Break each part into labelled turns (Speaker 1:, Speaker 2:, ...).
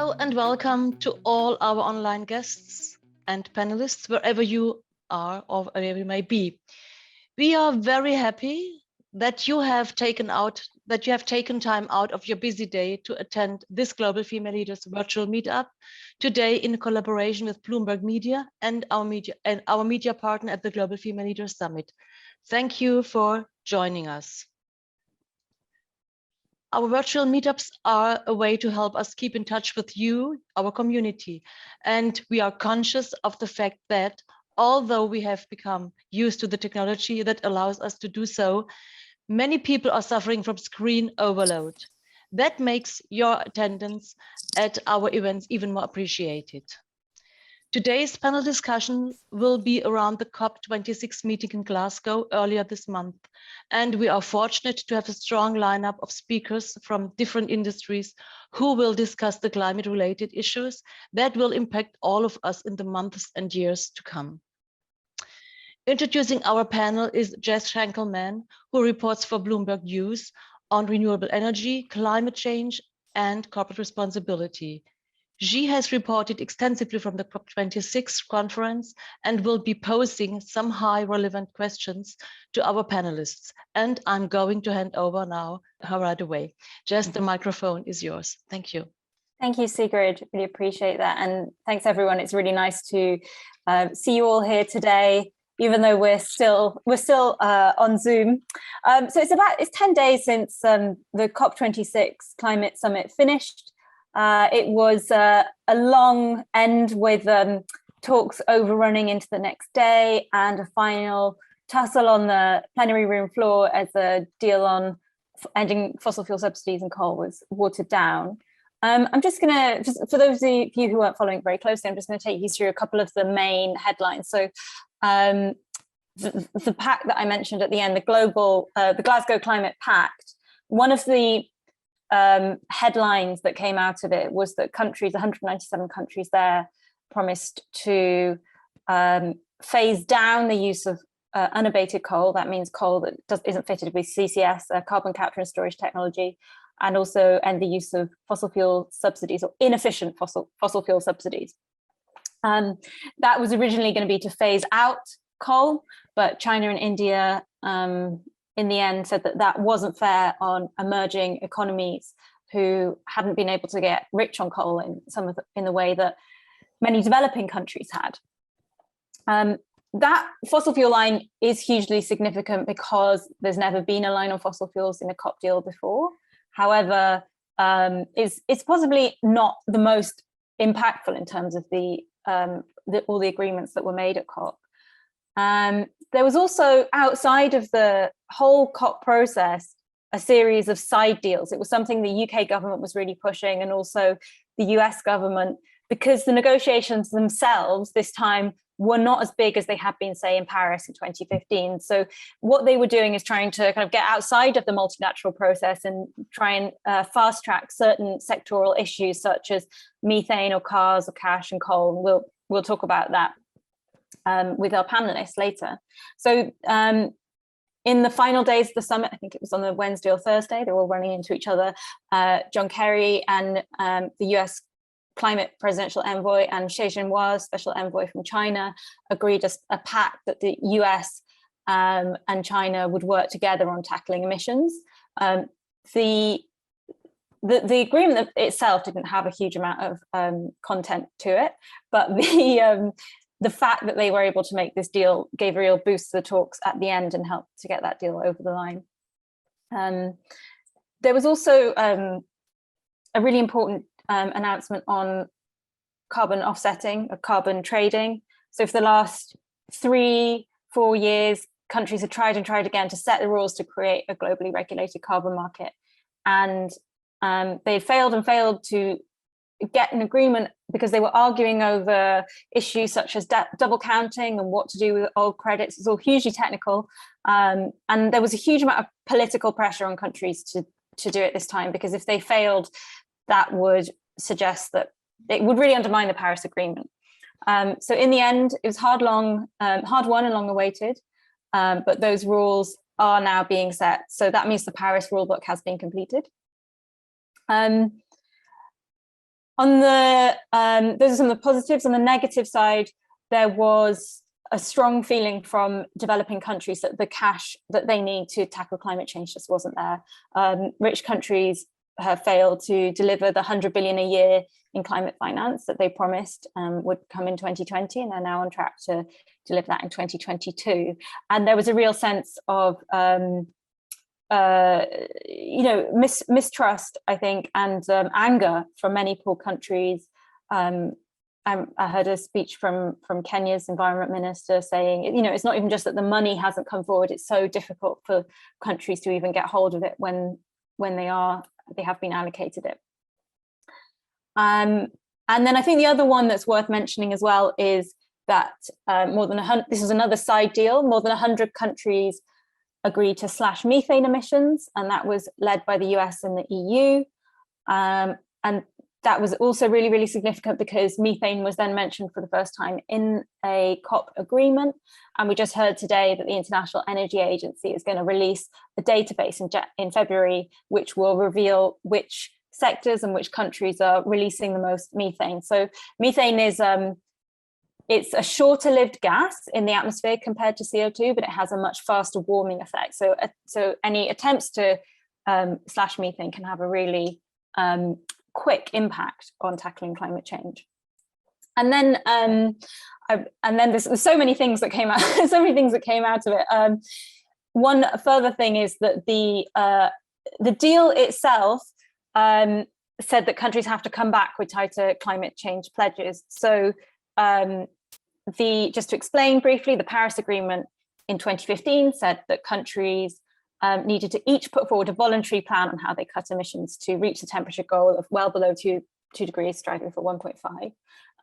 Speaker 1: Hello and welcome to all our online guests and panelists, wherever you are or wherever you may be. We are very happy that you have taken time out of your busy day to attend this Global Female Leaders virtual meetup today in collaboration with Bloomberg Media and our media partner at the Global Female Leaders Summit. Thank you for joining us. Our virtual meetups are a way to help us keep in touch with you, our community. And we are conscious of the fact that although we have become used to the technology that allows us to do so, many people are suffering from screen overload. That makes your attendance at our events even more appreciated. Today's panel discussion will be around the COP26 meeting in Glasgow earlier this month. And we are fortunate to have a strong lineup of speakers from different industries who will discuss the climate-related issues that will impact all of us in the months and years to come. Introducing our panel is Jess Shankleman, who reports for Bloomberg News on renewable energy, climate change, and corporate responsibility. She has reported extensively from the COP26 conference and will be posing some high relevant questions to our panelists. And I'm going to hand over now her right away. Jess, the microphone is yours. Thank you.
Speaker 2: Thank you, Sigrid. Really appreciate that. And thanks, everyone. It's really nice to see you all here today, even though we're still on Zoom. So it's 10 days since the COP26 climate summit finished. It was a long end with talks overrunning into the next day and a final tussle on the plenary room floor as a deal on ending fossil fuel subsidies and coal was watered down. I'm just going to, for those of you who weren't following very closely, I'm just going to take you through a couple of the main headlines. So the pact that I mentioned at the end, the Glasgow Climate Pact, one of the headlines that came out of it was that 197 countries there promised to phase down the use of unabated coal. That means coal that isn't fitted with CCS, carbon capture and storage technology, and also end the use of fossil fuel subsidies or inefficient fossil fuel subsidies. That was originally going to be to phase out coal, but China and India in the end said that that wasn't fair on emerging economies who hadn't been able to get rich on coal in the way that many developing countries had. That fossil fuel line is hugely significant because there's never been a line on fossil fuels in a COP deal before. However, it's possibly not the most impactful in terms of all the agreements that were made at COP. There was also, outside of the whole COP process, a series of side deals. It was something the UK government was really pushing, and also the US government, because the negotiations themselves this time were not as big as they had been, say, in Paris in 2015. So what they were doing is trying to kind of get outside of the multilateral process and try and fast track certain sectoral issues such as methane or cars or cash and coal. We'll talk about that with our panelists later. So in the final days of the summit, I think it was on the Wednesday or Thursday, they were all running into each other. John Kerry and the US climate presidential envoy and Xie Zhenhua, special envoy from China, agreed a pact that the US and China would work together on tackling emissions. The agreement itself didn't have a huge amount of content to it, but the fact that they were able to make this deal gave a real boost to the talks at the end and helped to get that deal over the line. There was also a really important announcement on carbon offsetting, or carbon trading. So for the last 3-4 years, countries have tried and tried again to set the rules to create a globally regulated carbon market. And they failed to get an agreement because they were arguing over issues such as double counting and what to do with old credits. It's all hugely technical. And there was a huge amount of political pressure on countries to do it this time, because if they failed, that would suggest that it would really undermine the Paris Agreement. So in the end, it was hard won and long awaited, but those rules are now being set. So that means the Paris rulebook has been completed. On the those are some of the positives. On the negative side, there was a strong feeling from developing countries that the cash that they need to tackle climate change just wasn't there. Rich countries have failed to deliver the 100 billion a year in climate finance that they promised would come in 2020, and they're now on track to deliver that in 2022. And there was a real sense of mistrust, I think, and anger from many poor countries. I heard a speech from Kenya's environment minister saying, it's not even just that the money hasn't come forward, it's so difficult for countries to even get hold of it when they have been allocated it. And then I think the other one that's worth mentioning as well is that this is another side deal, more than 100 countries agreed to slash methane emissions, and that was led by the US and the EU. And that was also really, really significant because methane was then mentioned for the first time in a COP agreement. And we just heard today that the International Energy Agency is going to release a database in February, which will reveal which sectors and which countries are releasing the most methane. So methane is it's a shorter lived gas in the atmosphere compared to CO2, but it has a much faster warming effect. So any attempts to slash methane can have a really quick impact on tackling climate change. And then there's so many things that came out, so many things that came out of it. One further thing is that the deal itself said that countries have to come back with tighter climate change pledges. So just to explain briefly, the Paris Agreement in 2015 said that countries needed to each put forward a voluntary plan on how they cut emissions to reach the temperature goal of well below 2 degrees, striving for 1.5.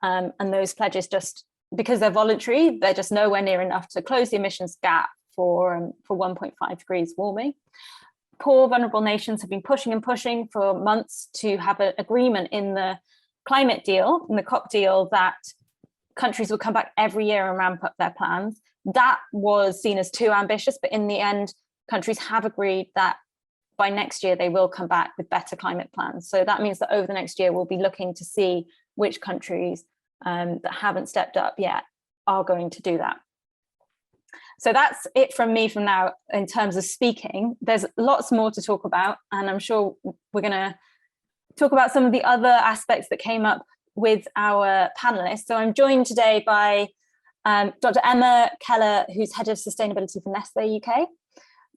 Speaker 2: And those pledges, just because they're voluntary, they're just nowhere near enough to close the emissions gap for 1.5 degrees warming. Poor, vulnerable nations have been pushing and pushing for months to have an agreement in the climate deal, in the COP deal, that countries would come back every year and ramp up their plans. That was seen as too ambitious, but in the end, countries have agreed that by next year, they will come back with better climate plans. So that means that over the next year, we'll be looking to see which countries that haven't stepped up yet are going to do that. So that's it from me from now in terms of speaking. There's lots more to talk about, and I'm sure we're going to talk about some of the other aspects that came up with our panelists. So I'm joined today by Dr. Emma Keller, who's Head of Sustainability for Nestlé UK,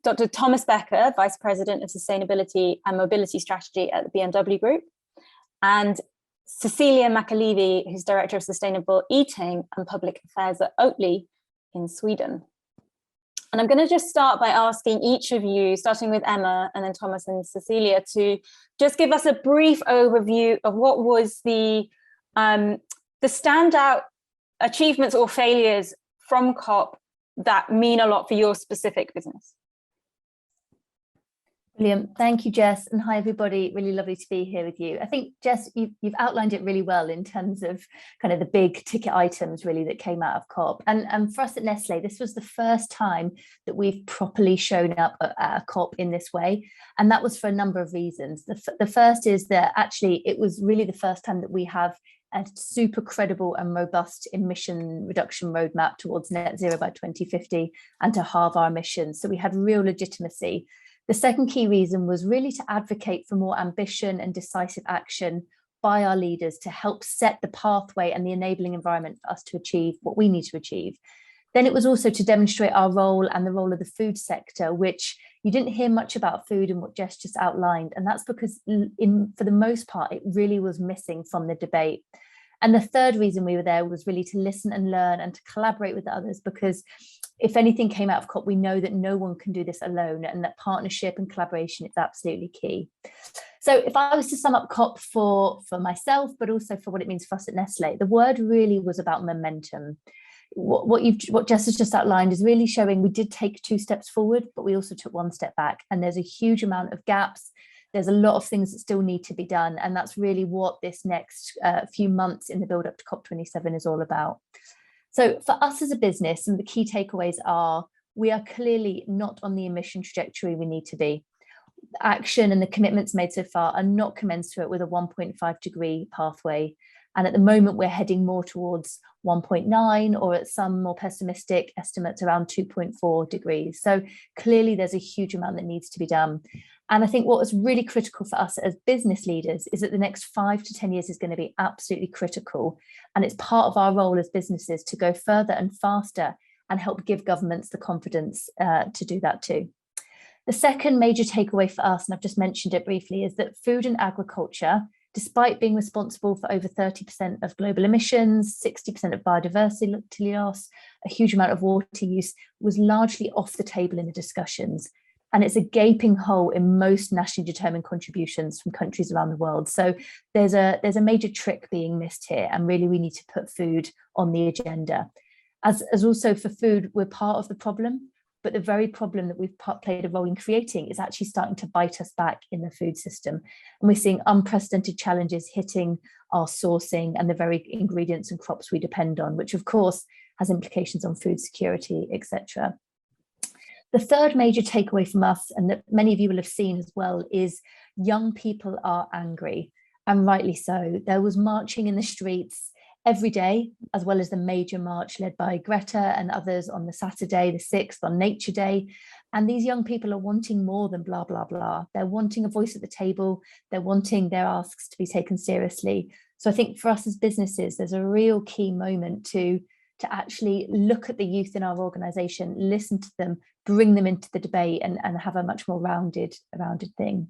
Speaker 2: Dr. Thomas Becker, Vice President of Sustainability and Mobility Strategy at the BMW Group, and Cecilia McAleavey, who's Director of Sustainable Eating and Public Affairs at Oatly in Sweden. And I'm going to just start by asking each of you, starting with Emma and then Thomas and Cecilia, to just give us a brief overview of what was the standout achievements or failures from COP that mean a lot for your specific business.
Speaker 3: Brilliant. Thank you, Jess. And hi, everybody. Really lovely to be here with you. I think, Jess, you've outlined it really well in terms of kind of the big ticket items really that came out of COP. And for us at Nestlé, this was the first time that we've properly shown up at a COP in this way. And that was for a number of reasons. The first is that actually it was really the first time that we have a super credible and robust emission reduction roadmap towards net zero by 2050 and to halve our emissions. So we had real legitimacy. The second key reason was really to advocate for more ambition and decisive action by our leaders to help set the pathway and the enabling environment for us to achieve what we need to achieve. Then it was also to demonstrate our role and the role of the food sector, which you didn't hear much about food and what Jess just outlined. And that's because for the most part, it really was missing from the debate. And the third reason we were there was really to listen and learn and to collaborate with others, because if anything came out of COP, we know that no one can do this alone, and that partnership and collaboration is absolutely key. So if I was to sum up COP for myself, but also for what it means for us at Nestlé, the word really was about momentum. What Jess has just outlined is really showing we did take 2 steps forward, but we also took 1 step back. And there's a huge amount of gaps. There's a lot of things that still need to be done. And that's really what this next few months in the build up to COP27 is all about. So for us as a business, some of the key takeaways are we are clearly not on the emission trajectory we need to be. action and the commitments made so far are not commensurate with a 1.5 degree pathway. And at the moment, we're heading more towards 1.9, or at some more pessimistic estimates around 2.4 degrees. So clearly there's a huge amount that needs to be done. And I think what was really critical for us as business leaders is that the next 5 to 10 years is going to be absolutely critical. And it's part of our role as businesses to go further and faster and help give governments the confidence to do that too. The second major takeaway for us, and I've just mentioned it briefly, is that food and agriculture, despite being responsible for over 30% of global emissions, 60% of biodiversity loss, a huge amount of water use, was largely off the table in the discussions. And it's a gaping hole in most nationally determined contributions from countries around the world. So there's a major trick being missed here, and really we need to put food on the agenda. As also for food, we're part of the problem, but the very problem that we've played a role in creating is actually starting to bite us back in the food system. And we're seeing unprecedented challenges hitting our sourcing and the very ingredients and crops we depend on, which of course has implications on food security, etc. The third major takeaway from us, and that many of you will have seen as well, is young people are angry, and rightly so. There was marching in the streets every day, as well as the major march led by Greta and others on the Saturday, the 6th, on Nature Day. And these young people are wanting more than blah, blah, blah. They're wanting a voice at the table. They're wanting their asks to be taken seriously. So I think for us as businesses, there's a real key moment to actually look at the youth in our organisation, listen to them, bring them into the debate and have a much more rounded thing.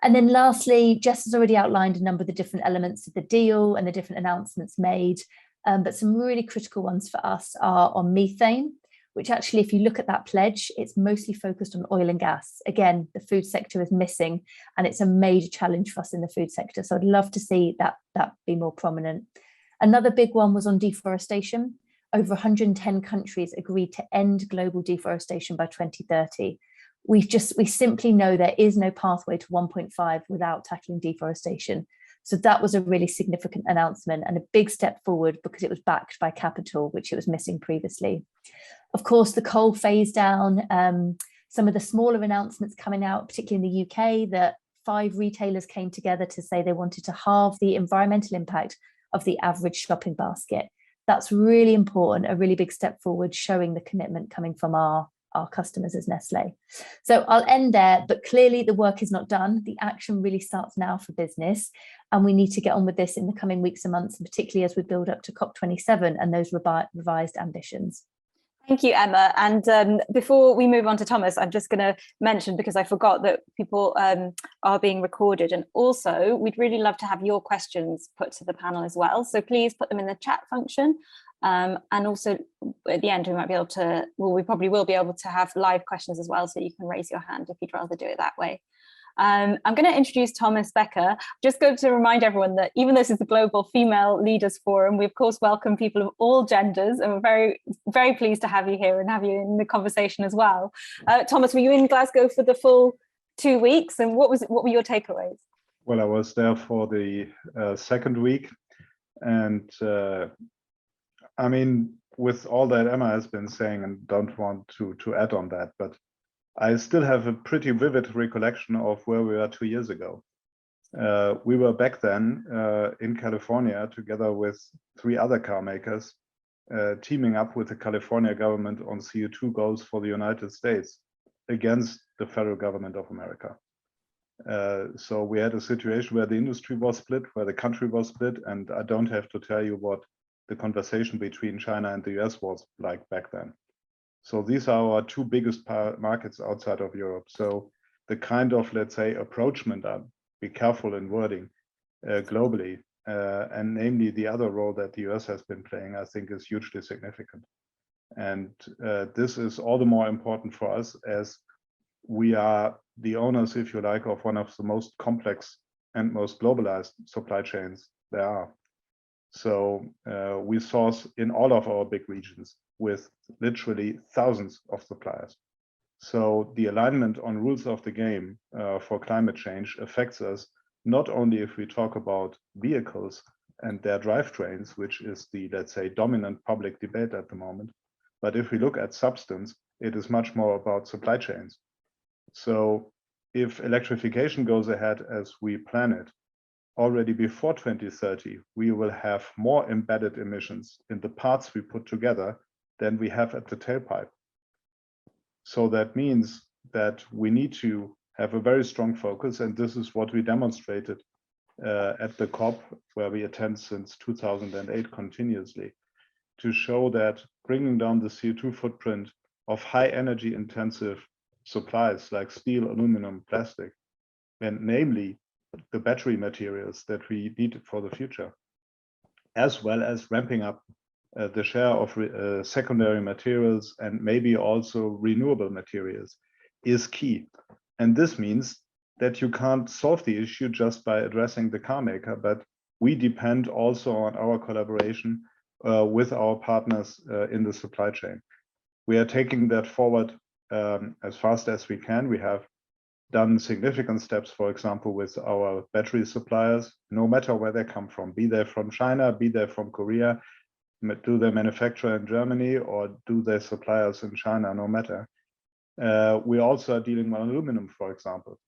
Speaker 3: And then lastly, Jess has already outlined a number of the different elements of the deal and the different announcements made, but some really critical ones for us are on methane, which actually, if you look at that pledge, it's mostly focused on oil and gas. Again, the food sector is missing, and it's a major challenge for us in the food sector. So I'd love to see that be more prominent. Another big one was on deforestation. Over 110 countries agreed to end global deforestation by 2030. We simply know there is no pathway to 1.5 without tackling deforestation. So that was a really significant announcement and a big step forward because it was backed by capital, which it was missing previously. Of course, the coal phase down, some of the smaller announcements coming out, particularly in the UK, that 5 retailers came together to say they wanted to halve the environmental impact of the average shopping basket. That's really important, a really big step forward, showing the commitment coming from our customers as Nestlé. So I'll end there, but clearly the work is not done. The action really starts now for business, and we need to get on with this in the coming weeks and months, and particularly as we build up to COP27 and those revised ambitions.
Speaker 2: Thank you, Emma. And before we move on to Thomas, I'm just going to mention, because I forgot, that people are being recorded. And also, we'd really love to have your questions put to the panel as well. So please put them in the chat function. And also at the end, we might be able to, well, we probably will be able to have live questions as well. So you can raise your hand if you'd rather do it that way. I'm going to introduce Thomas Becker. Just going to remind everyone that even though this is the Global Female Leaders Forum, we of course welcome people of all genders, and we're very, very pleased to have you here and have you in the conversation as well. Thomas, were you in Glasgow for the full 2 weeks, and what were your takeaways?
Speaker 4: Well, I was there for the second week, and I mean, with all that Emma has been saying, and don't want to add on that, but I still have a pretty vivid recollection of where we were 2 years ago. We were back then in California together with 3 other car makers, teaming up with the California government on CO2 goals for the United States against the federal government of America. So we had a situation where the industry was split, where the country was split, and I don't have to tell you what the conversation between China and the US was like back then. So these are our 2 biggest markets outside of Europe. So the kind of, let's say, approachment, be careful in wording, globally, and namely the other role that the US has been playing, I think is hugely significant. And this is all the more important for us as we are the owners, if you like, of one of the most complex and most globalized supply chains there are. So we source in all of our big regions with literally thousands of suppliers. So the alignment on rules of the game for climate change affects us not only if we talk about vehicles and their drivetrains, which is the, let's say, dominant public debate at the moment, but if we look at substance, it is much more about supply chains. So if electrification goes ahead as we plan it, already before 2030, we will have more embedded emissions in the parts we put together than we have at the tailpipe. So that means that we need to have a very strong focus, and this is what we demonstrated at the COP, where we attend since 2008 continuously, to show that bringing down the CO2 footprint of high energy intensive supplies like steel, aluminum, plastic, and namely the battery materials that we need for the future, as well as ramping up the share of secondary materials and maybe also renewable materials, is key. And this means that you can't solve the issue just by addressing the car maker, but we depend also on our collaboration with our partners in the supply chain. We are taking that forward as fast as we can. We have done significant steps, for example, with our battery suppliers, no matter where they come from, be they from China, be they from Korea, do they manufacture in Germany, or do they suppliers in China, no matter. We also are dealing on aluminum, for example,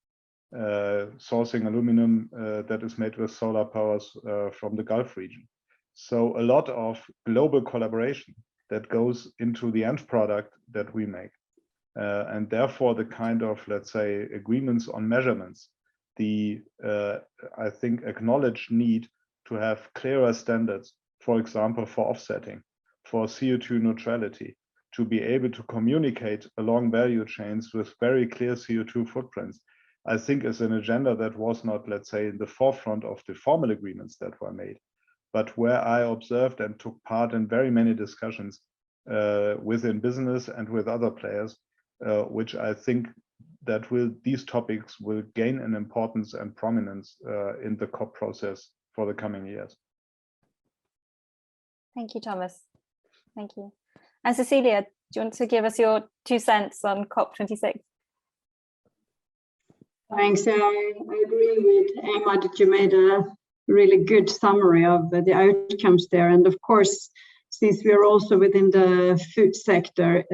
Speaker 4: sourcing aluminum that is made with solar powers from the Gulf region. So a lot of global collaboration that goes into the end product that we make. And therefore the kind of, let's say, agreements on measurements, the, I think, acknowledged need to have clearer standards, for example, for offsetting, for CO2 neutrality, to be able to communicate along value chains with very clear CO2 footprints, I think is an agenda that was not, let's say, in the forefront of the formal agreements that were made, but where I observed and took part in very many discussions within business and with other players, which I think that these topics will gain an importance and prominence in the COP process for the coming years.
Speaker 2: Thank you, Thomas. Thank you. And Cecilia, do you want to give us your 2 cents on COP26?
Speaker 5: Thanks. I agree with Emma that you made a really good summary of the outcomes there. And of course, since we are also within the food sector,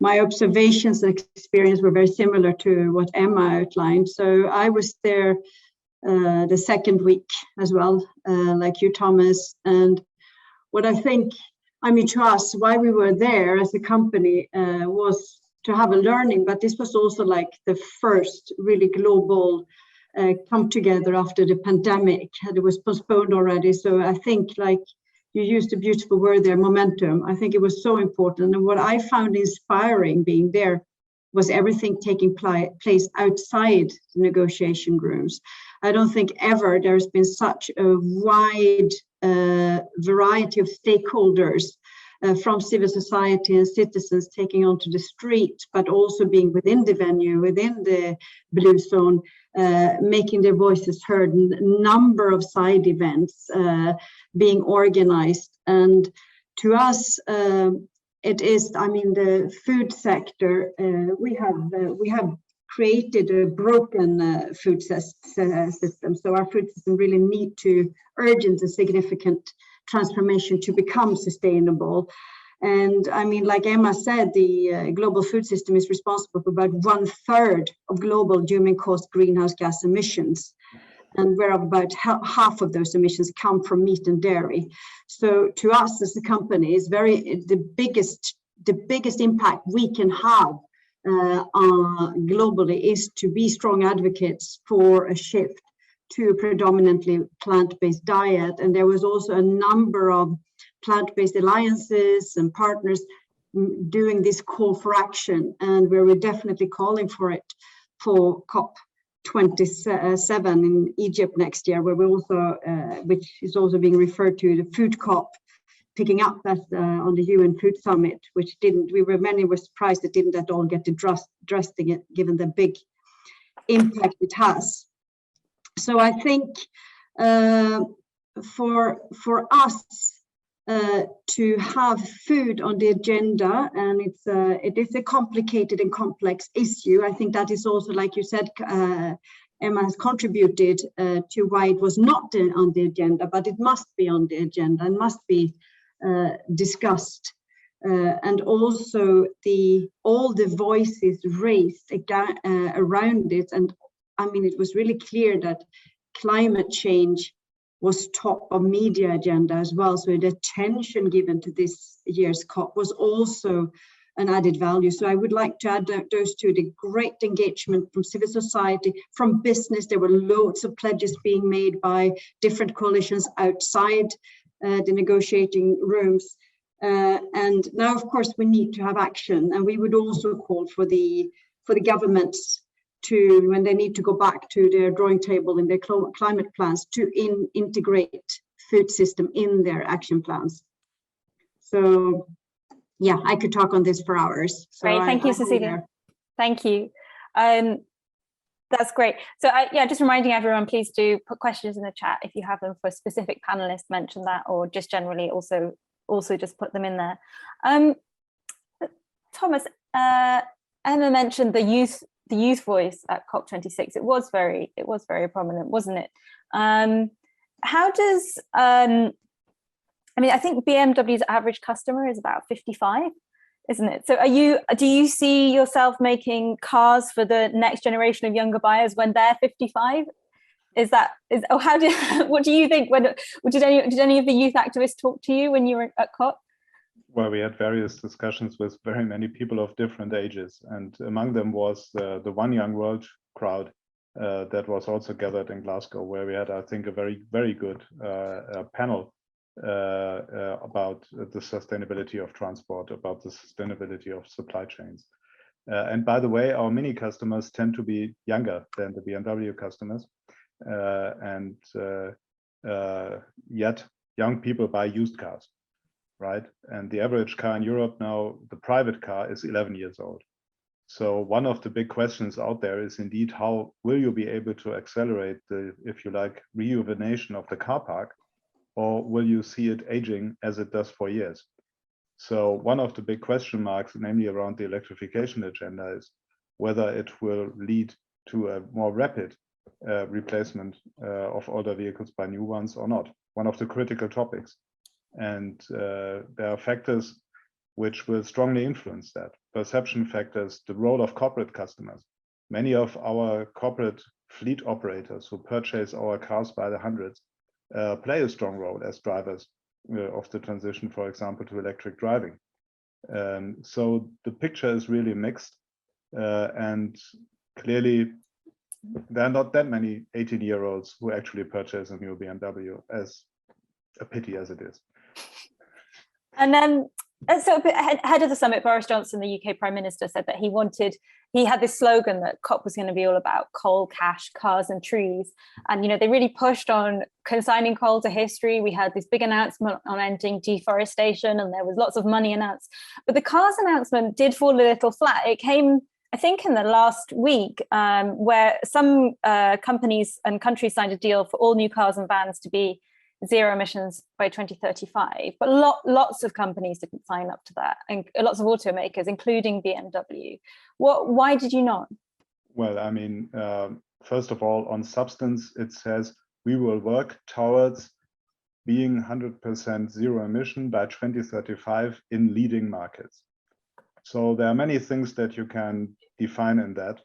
Speaker 5: my observations and experience were very similar to what Emma outlined. So I was there the second week as well, like you, Thomas. And what I think, I mean, to us, why we were there as a company was to have a learning, but this was also like the first really global come together after the pandemic. It was postponed already. So I think, like you used a beautiful word there, momentum. I think it was so important. And what I found inspiring being there was everything taking place outside the negotiation rooms. I don't think ever there's been such a wide variety of stakeholders from civil society and citizens taking onto the street, but also being within the venue, within the blue zone, making their voices heard, number of side events being organized. And to us, it is, I mean, the food sector, we have created a broken food system. So our food system really need to urgent and significant transformation to become sustainable. And I mean, like Emma said, the global food system is responsible for about 1/3 of global human-caused greenhouse gas emissions, and where about half of those emissions come from meat and dairy. So to us as a company, is the biggest impact we can have globally is to be strong advocates for a shift to a predominantly plant-based diet. And there was also a number of plant-based alliances and partners doing this call for action, and we're definitely calling for it for COP27 in Egypt next year, where we also, which is also being referred to the Food COP, picking up as on the UN Food Summit, which many were surprised it didn't at all get addressed given the big impact it has. So I think for us to have food on the agenda, and it is a complicated and complex issue. I think that is also, like you said, Emma has contributed to why it was not on the agenda, but it must be on the agenda and must be discussed. and also all the voices raised around it. And I mean, it was really clear that climate change was top of media agenda as well. So the attention given to this year's COP was also an added value. So I would like to add those two, the great engagement from civil society, from business. There were loads of pledges being made by different coalitions outside the negotiating rooms. And now, of course, we need to have action. And we would also call for the governments to, when they need to go back to their drawing table in their climate plans, to integrate food system in their action plans. So yeah, I could talk on this for hours. So
Speaker 2: great, thank you, Cecilia. Thank you. That's great. So yeah, just reminding everyone, please do put questions in the chat if you have them for a specific panelist, mention that, or just generally also just put them in there. Thomas, Emma mentioned the youth voice at COP26. It was very prominent, wasn't it? How does I mean, I think BMW's average customer is about 55, isn't it? So do you see yourself making cars for the next generation of younger buyers when they're 55? What do you think? Did any of the youth activists talk to you when you were at COP?
Speaker 4: Well, we had various discussions with very many people of different ages, and among them was the One Young World crowd that was also gathered in Glasgow, where we had, I think, a very, very good panel about the sustainability of transport, about the sustainability of supply chains. And by the way, our Mini customers tend to be younger than the BMW customers, yet young people buy used cars, right? And the average car in Europe now, the private car, is 11 years old. So one of the big questions out there is indeed, how will you be able to accelerate the, if you like, rejuvenation of the car park, or will you see it aging as it does for years? So one of the big question marks, namely around the electrification agenda, is whether it will lead to a more rapid replacement of older vehicles by new ones or not. One of the critical topics. And there are factors which will strongly influence that. Perception factors, the role of corporate customers. Many of our corporate fleet operators who purchase our cars by the hundreds play a strong role as drivers of the transition, for example, to electric driving. So the picture is really mixed, and clearly there are not that many 18-year-olds who actually purchase a new BMW, as a pity as it is.
Speaker 2: And then, so ahead of the summit, Boris Johnson, the UK Prime Minister, said that he had this slogan that COP was going to be all about coal, cash, cars and trees. And, you know, they really pushed on consigning coal to history. We had this big announcement on ending deforestation, and there was lots of money announced. But the cars announcement did fall a little flat. It came, I think, in the last week, where some companies and countries signed a deal for all new cars and vans to be zero emissions by 2035, but lots of companies didn't sign up to that, and lots of automakers, including BMW. Why did you not? Well,
Speaker 4: I mean, first of all, on substance, it says we will work towards being 100% zero emission by 2035 in leading markets. So there are many things that you can define in that.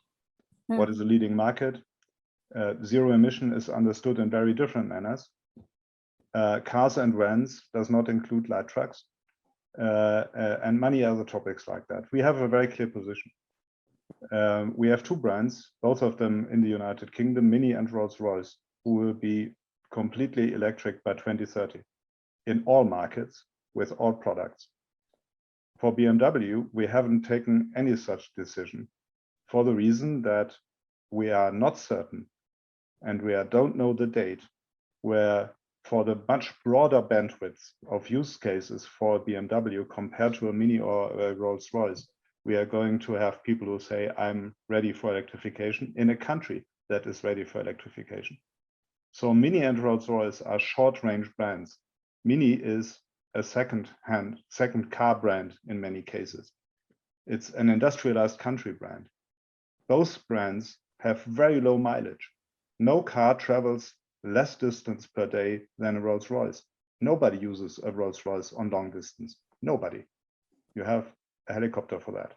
Speaker 4: What is a leading market? Zero emission is understood in very different manners. Cars and vans does not include light trucks, and many other topics like that. We have a very clear position. We have two brands, both of them in the United Kingdom, Mini and Rolls-Royce, who will be completely electric by 2030 in all markets with all products. For BMW, we haven't taken any such decision for the reason that we are not certain, and we don't know the date, where for the much broader bandwidth of use cases for BMW compared to a Mini or a Rolls-Royce, we are going to have people who say, I'm ready for electrification in a country that is ready for electrification. So Mini and Rolls-Royce are short-range brands. Mini is a second car brand in many cases. It's an industrialized country brand. Both brands have very low mileage. No car travels less distance per day than a Rolls-Royce. Nobody uses a Rolls-Royce on long distance. Nobody. You have a helicopter for that.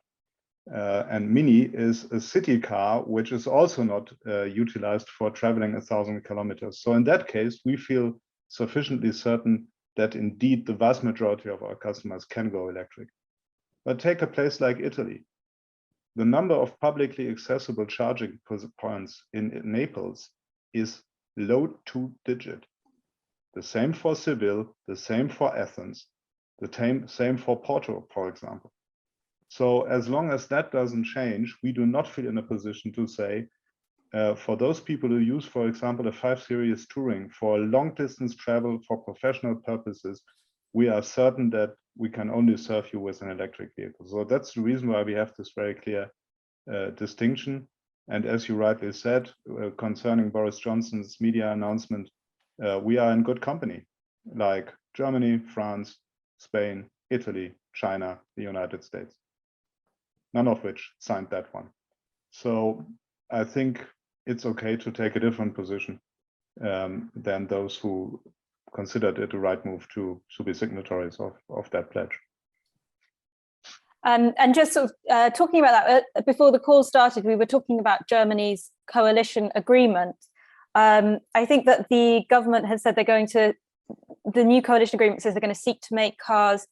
Speaker 4: And Mini is a city car, which is also not utilized for traveling 1,000 kilometers. So in that case, we feel sufficiently certain that indeed the vast majority of our customers can go electric. But take a place like Italy. The number of publicly accessible charging points in Naples is low 2-digit. The same for Seville, the same for Athens, the same for Porto, for example. So as long as that doesn't change, we do not feel in a position to say, for those people who use, for example, a 5 Series Touring for long distance travel for professional purposes, we are certain that we can only serve you with an electric vehicle. So that's the reason why we have this very clear distinction. And as you rightly said, concerning Boris Johnson's media announcement, we are in good company, like Germany, France, Spain, Italy, China, the United States, none of which signed that one. So I think it's okay to take a different position than those who considered it the right move to be signatories of that pledge.
Speaker 2: And just sort of talking about that, before the call started, we were talking about Germany's coalition agreement. I think that the government has said they're going to, the new coalition agreement says they're going to seek to make cars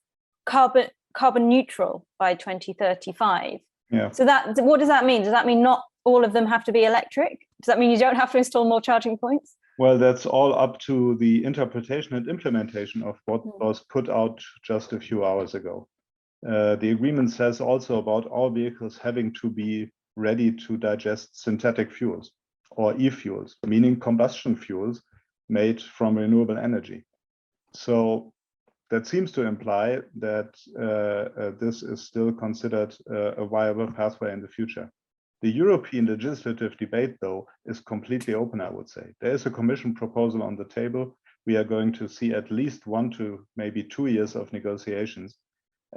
Speaker 2: carbon neutral by 2035.
Speaker 4: Yeah.
Speaker 2: So that, what does that mean? Does that mean not all of them have to be electric? Does that mean you don't have to install more charging points?
Speaker 4: Well, that's all up to the interpretation and implementation of what was put out just a few hours ago. The agreement says also about all vehicles having to be ready to digest synthetic fuels or e-fuels, meaning combustion fuels made from renewable energy. So that seems to imply that this is still considered a viable pathway in the future. The European legislative debate, though, is completely open, I would say. There is a Commission proposal on the table. We are going to see at least 1 to maybe 2 years of negotiations.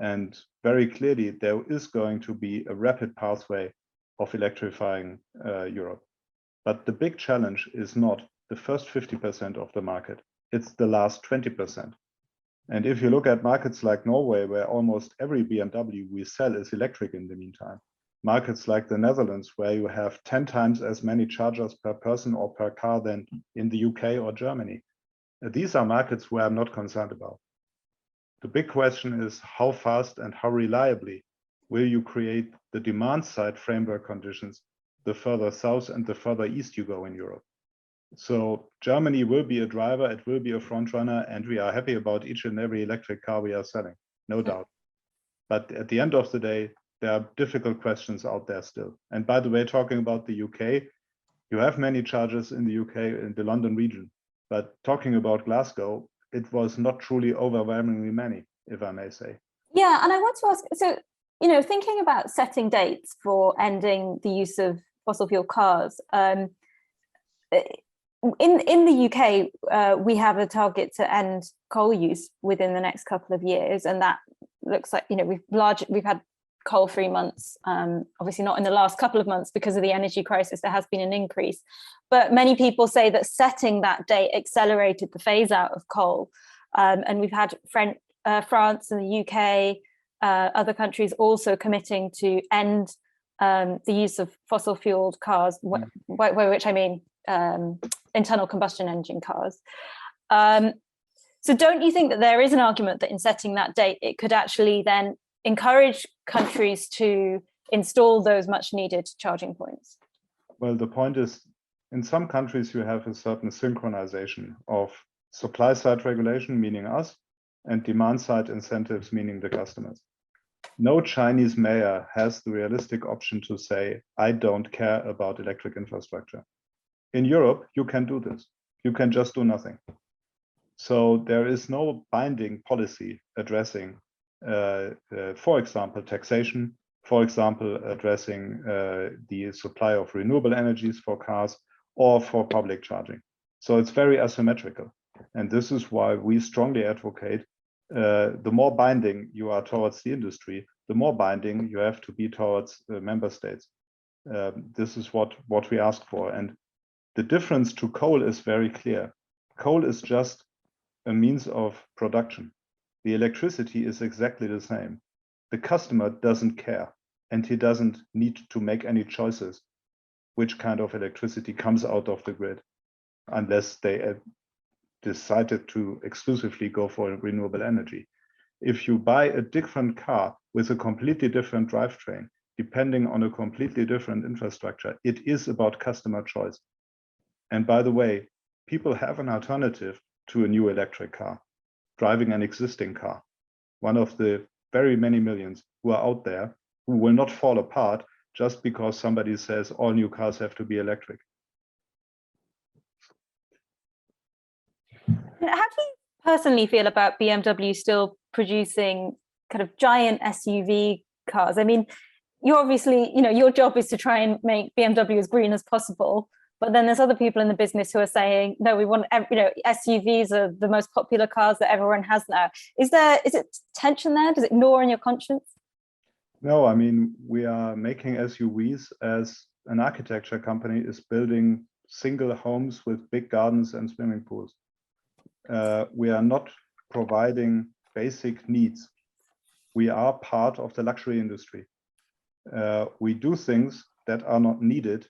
Speaker 4: And very clearly, there is going to be a rapid pathway of electrifying Europe. But the big challenge is not the first 50% of the market. It's the last 20%. And if you look at markets like Norway, where almost every BMW we sell is electric in the meantime, markets like the Netherlands, where you have 10 times as many chargers per person or per car than in the UK or Germany, these are markets where I'm not concerned about. The big question is how fast and how reliably will you create the demand side framework conditions the further south and the further east you go in Europe. So Germany will be a driver, it will be a front runner, and we are happy about each and every electric car we are selling, no doubt. But at the end of the day, there are difficult questions out there still. And by the way, talking about the UK, you have many chargers in the UK, in the London region, but talking about Glasgow, it was not truly overwhelmingly many, if I may say.
Speaker 2: Yeah, and I want to ask, so, you know, thinking about setting dates for ending the use of fossil fuel cars, in the UK, we have a target to end coal use within the next couple of years, and that looks like, you know, we've had coal-free months, obviously not in the last couple of months because of the energy crisis. There has been an increase, but many people say that setting that date accelerated the phase out of coal, and we've had France and the UK, other countries also committing to end the use of fossil-fueled cars, by which I mean internal combustion engine cars. So don't you think that there is an argument that in setting that date, it could actually then encourage countries to install those much needed charging points?
Speaker 4: Well, the point is, in some countries, you have a certain synchronization of supply side regulation, meaning us, and demand side incentives, meaning the customers. No Chinese mayor has the realistic option to say, I don't care about electric infrastructure. In Europe, you can do this. You can just do nothing. So there is no binding policy addressing, for example, taxation, for example, addressing the supply of renewable energies for cars or for public charging. So it's very asymmetrical. And this is why we strongly advocate the more binding you are towards the industry, the more binding you have to be towards the member states. This is what we ask for. And the difference to coal is very clear. Coal is just a means of production. The electricity is exactly the same. the customer doesn't care, and he doesn't need to make any choices which kind of electricity comes out of the grid, unless they decided to exclusively go for renewable energy. If you buy a different car with a completely different drivetrain, depending on a completely different infrastructure, it is about customer choice. And by the way, people have an alternative to a new electric car, driving an existing car. One of the very many millions who are out there who will not fall apart just because somebody says all new cars have to be electric.
Speaker 2: How do you personally feel about BMW still producing kind of giant SUV cars? I mean, you're obviously, your job is to try and make BMW as green as possible. But then there's other people in the business who are saying, no, we want, SUVs are the most popular cars that everyone has now. Is it tension there? Does it gnaw on your conscience?
Speaker 4: No, I mean, we are making SUVs as an architecture company is building single homes with big gardens and swimming pools. We are not providing basic needs. We are part of the luxury industry. We do things that are not needed,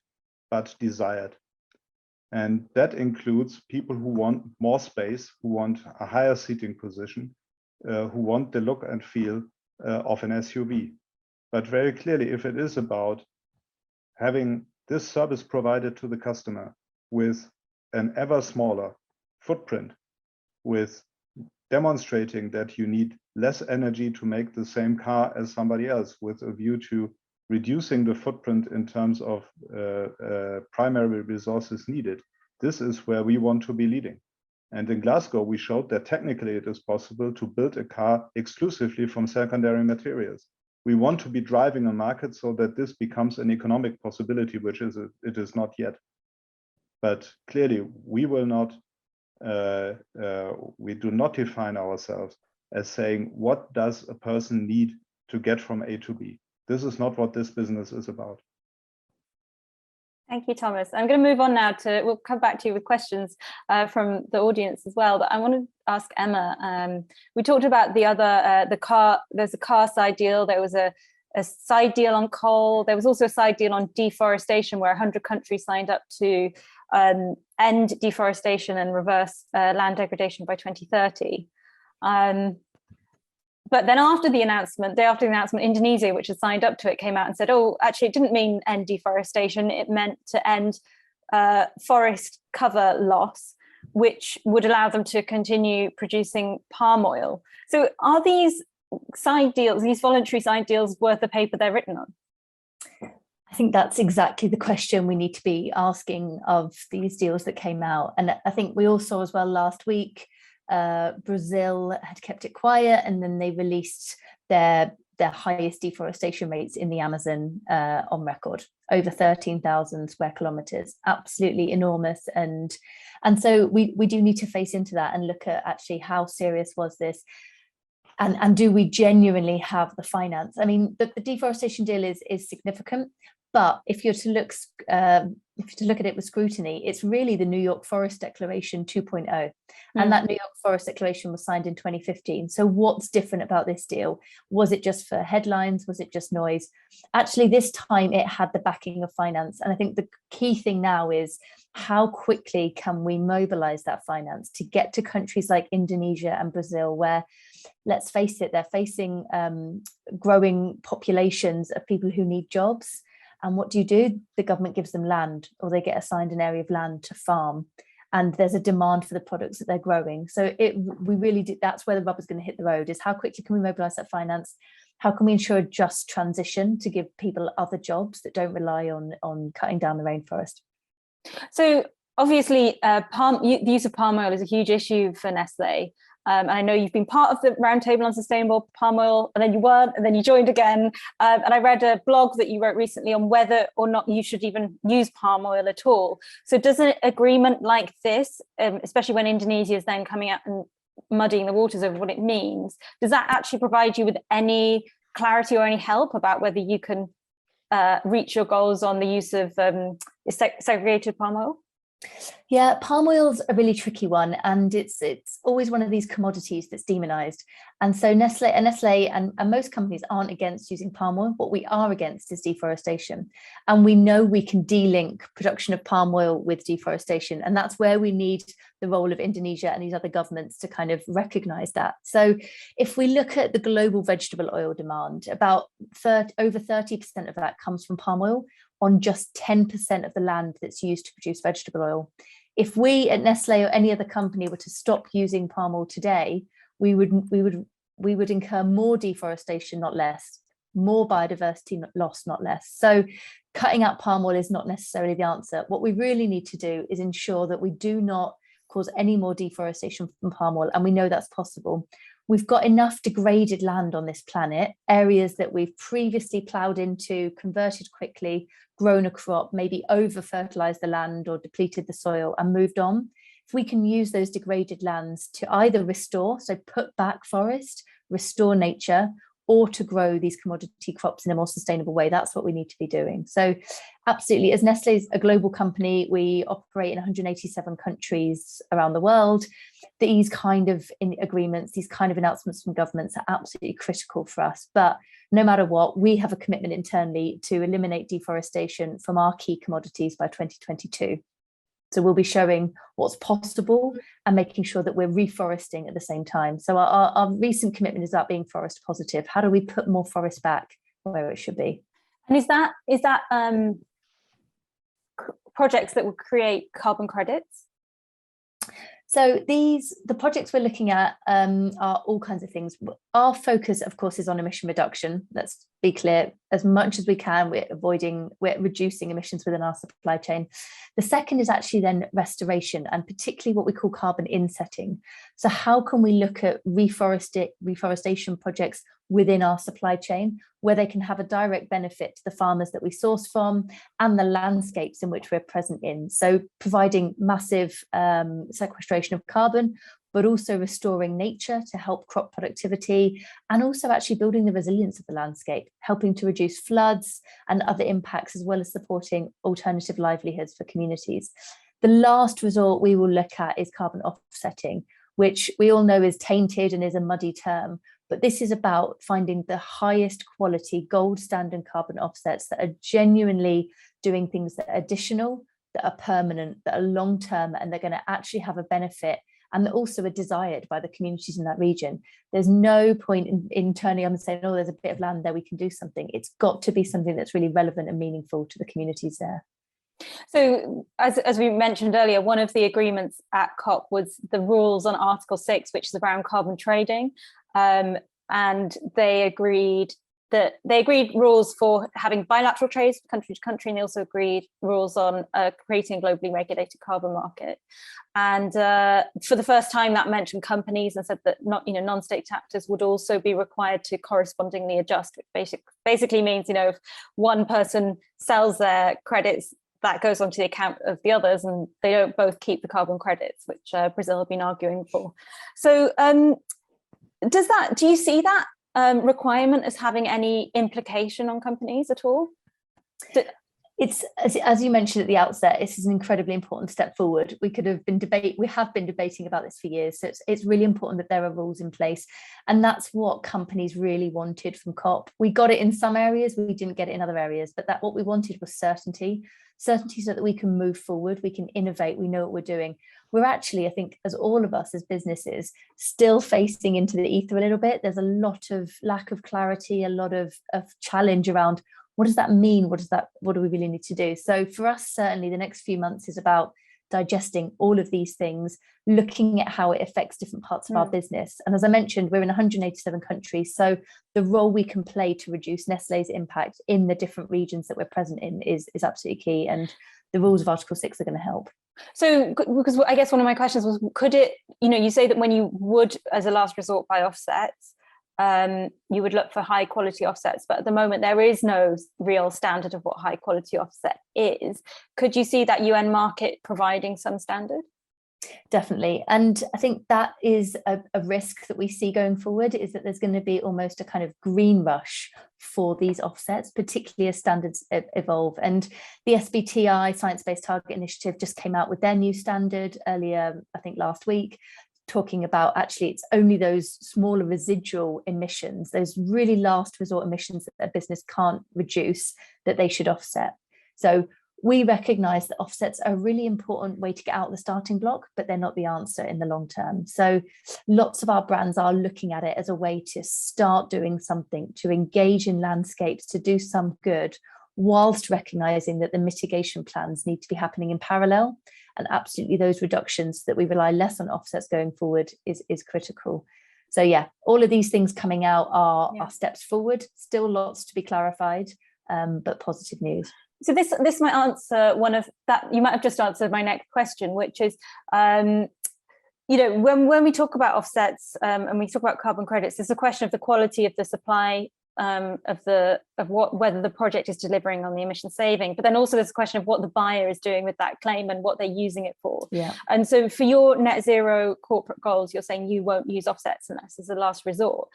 Speaker 4: but desired. And that includes people who want more space, who want a higher seating position, who want the look and feel of an SUV. But very clearly, if it is about having this service provided to the customer with an ever smaller footprint, with demonstrating that you need less energy to make the same car as somebody else, with a view to reducing the footprint in terms of primary resources needed, this is where we want to be leading. And in Glasgow, we showed that technically it is possible to build a car exclusively from secondary materials. We want to be driving a market so that this becomes an economic possibility, which it is not yet. But clearly, we will not, we do not define ourselves as saying, what does a person need to get from A to B? This is not what this business is about.
Speaker 2: Thank you, Thomas. I'm going to move on now we'll come back to you with questions from the audience as well. But I want to ask Emma, we talked about there's a car side deal. There was a side deal on coal. There was also a side deal on deforestation where 100 countries signed up to end deforestation and reverse land degradation by 2030. But then after the announcement, Indonesia, which had signed up to it, came out and said, oh, actually, it didn't mean end deforestation. It meant to end forest cover loss, which would allow them to continue producing palm oil. So are these side deals, these voluntary side deals, worth the paper they're written on?
Speaker 3: I think that's exactly the question we need to be asking of these deals that came out. And I think we all saw as well last week, Brazil had kept it quiet, and then they released their highest deforestation rates in the Amazon on record, over 13,000 square kilometers, absolutely enormous. And so we do need to face into that and look at actually how serious was this, and do we genuinely have the finance? I mean, the deforestation deal is significant, but if you're to look at it with scrutiny, it's really the New York Forest Declaration 2.0. And that New York Forest Declaration was signed in 2015. So what's different about this deal? Was it just for headlines? Was it just noise? Actually, this time it had the backing of finance. And I think the key thing now is how quickly can we mobilize that finance to get to countries like Indonesia and Brazil, where, let's face it, they're facing growing populations of people who need jobs. And what do? The government gives them land, or they get assigned an area of land to farm, and there's a demand for the products that they're growing. So we really do. That's where the rubber's going to hit the road, is how quickly can we mobilize that finance? How can we ensure a just transition to give people other jobs that don't rely on cutting down the rainforest?
Speaker 2: So obviously, the use of palm oil is a huge issue for Nestlé. And I know you've been part of the Roundtable on Sustainable Palm Oil, and then you weren't, and then you joined again. And I read a blog that you wrote recently on whether or not you should even use palm oil at all. So does an agreement like this, especially when Indonesia is then coming out and muddying the waters over what it means, does that actually provide you with any clarity or any help about whether you can reach your goals on the use of segregated palm oil?
Speaker 3: Yeah, palm oil's a really tricky one, and it's always one of these commodities that's demonized. And so Nestle and most companies aren't against using palm oil. What we are against is deforestation. And we know we can de-link production of palm oil with deforestation. And that's where we need the role of Indonesia and these other governments to kind of recognize that. So if we look at the global vegetable oil demand, about over 30% of that comes from palm oil on just 10% of the land that's used to produce vegetable oil. If we at Nestle or any other company were to stop using palm oil today, we would incur more deforestation, not less, more biodiversity loss, not less. So cutting out palm oil is not necessarily the answer. What we really need to do is ensure that we do not cause any more deforestation from palm oil, and we know that's possible. We've got enough degraded land on this planet, areas that we've previously ploughed into, converted quickly, grown a crop, maybe over-fertilized the land or depleted the soil and moved on. If we can use those degraded lands to either restore, so put back forest, restore nature, or to grow these commodity crops in a more sustainable way, that's what we need to be doing. So absolutely, as Nestle's a global company, we operate in 187 countries around the world. These kind of agreements, these kind of announcements from governments are absolutely critical for us. But no matter what, we have a commitment internally to eliminate deforestation from our key commodities by 2022. So we'll be showing what's possible and making sure that we're reforesting at the same time. So our recent commitment is about being forest positive. How do we put more forest back where it should be?
Speaker 2: And is that projects that will create carbon credits?
Speaker 3: So the projects we're looking at are all kinds of things. Our focus, of course, is on emission reduction. Let's be clear, as much as we can, we're reducing emissions within our supply chain. The second is actually then restoration, and particularly what we call carbon insetting. So how can we look at reforestation projects within our supply chain, where they can have a direct benefit to the farmers that we source from and the landscapes in which we're present in. So providing massive sequestration of carbon, but also restoring nature to help crop productivity, and also actually building the resilience of the landscape, helping to reduce floods and other impacts, as well as supporting alternative livelihoods for communities. The last resort we will look at is carbon offsetting, which we all know is tainted and is a muddy term. But this is about finding the highest quality gold standard carbon offsets that are genuinely doing things that are additional, that are permanent, that are long-term, and they're going to actually have a benefit, and that also are desired by the communities in that region. There's no point in turning up and saying, oh, there's a bit of land there, we can do something. It's got to be something that's really relevant and meaningful to the communities there.
Speaker 2: So as we mentioned earlier, one of the agreements at COP was the rules on Article 6, which is around carbon trading. And they agreed rules for having bilateral trades country to country, and they also agreed rules on creating a globally regulated carbon market. And for the first time, that mentioned companies and said that non-state actors would also be required to correspondingly adjust, which basically means, if one person sells their credits, that goes onto the account of the others, and they don't both keep the carbon credits, which Brazil have been arguing for. So do you see that requirement as having any implication on companies at all?
Speaker 3: It's, as you mentioned at the outset, this is an incredibly important step forward. We have been debating about this for years. So it's really important that there are rules in place. And that's what companies really wanted from COP. We got it in some areas, we didn't get it in other areas, but what we wanted was certainty so that we can move forward, we can innovate, we know what we're doing. We're actually, I think, as all of us as businesses, still facing into the ether a little bit. There's a lot of lack of clarity, a lot of challenge around what does that mean? What do we really need to do? So for us, certainly the next few months is about digesting all of these things, looking at how it affects different parts of our business. And as I mentioned, we're in 187 countries. So the role we can play to reduce Nestlé's impact in the different regions that we're present in is absolutely key. And the rules of Article 6 are going to help.
Speaker 2: So, because I guess one of my questions was, could it, you say that when you would, as a last resort, buy offsets, you would look for high quality offsets, but at the moment there is no real standard of what high quality offset is. Could you see that UN market providing some standard?
Speaker 3: Definitely. And I think that is a risk that we see going forward, is that there's going to be almost a kind of green rush for these offsets, particularly as standards evolve. And the SBTi, Science-Based Target Initiative, just came out with their new standard earlier, I think last week, talking about actually it's only those smaller residual emissions, those really last resort emissions that their business can't reduce, that they should offset. So we recognise that offsets are a really important way to get out the starting block, but they're not the answer in the long term. So lots of our brands are looking at it as a way to start doing something, to engage in landscapes, to do some good, whilst recognising that the mitigation plans need to be happening in parallel. And absolutely those reductions that we rely less on offsets going forward is critical. So yeah, all of these things coming out are steps forward, still lots to be clarified, but positive news.
Speaker 2: So this might answer one of that. You might have just answered my next question, which is, when we talk about offsets and we talk about carbon credits, there's a question of the quality of the supply whether the project is delivering on the emission saving, but then also there's a question of what the buyer is doing with that claim and what they're using it for.
Speaker 3: Yeah.
Speaker 2: And so for your net zero corporate goals, you're saying you won't use offsets unless as a last resort.